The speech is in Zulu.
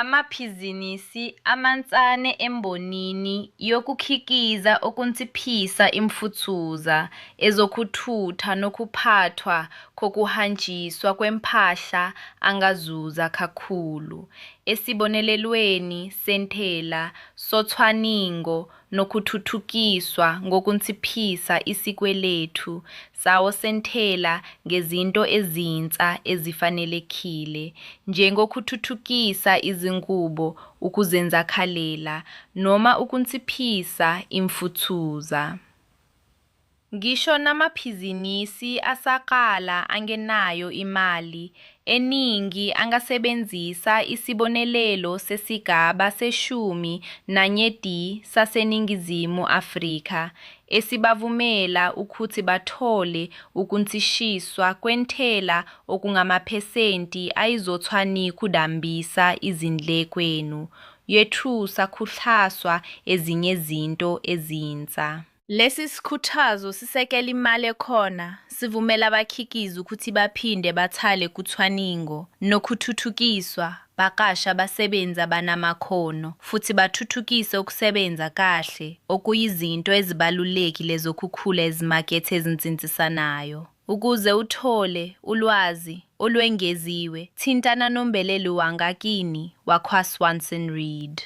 Amabhizinisi amancane embonini yokukhiqiza ukunciphisa imfucuza ezokuthutha nokuphathwa kokuhanjiswa kwempahla angazuza kakhulu esibonelelweni sentela socwaningo nokuthuthukiswa ngokunciphisa isikweletu sawo sentela ngezinto ezinsa ezifanelekile njengokuthuthukisa izinqubo ukuzenzakalela noma ukunciphisa imfucuza. Ngisho namabhizinisi asaqala angenayo imali eningi angasebenzisa isibonelelo sesigaba se-11 saseNingizimu Afrika esibavumela ukuthi bathole ukuncishiswa kwentela okungamaphesenti ayizocwani kudambisa izindlekweni yethusa kuhlaswa ezinye izinto ezinsa. Lesi sikhuthazo sisekela imali ekhona sivumela abakhiqizi ukuthi baphinde bathale kucwaningo nokuthuthukiswa baqashe abasebenzi abanamakhono futhi bathuthukise ukusebenza kahle okuyizinto ezibalulekile zokukhula ezimakethe ezinsintisanayo. Ukuze uthole ulwazi olwengeziwe, thintana nombeleli wangakini wakwa-Swanson Reed.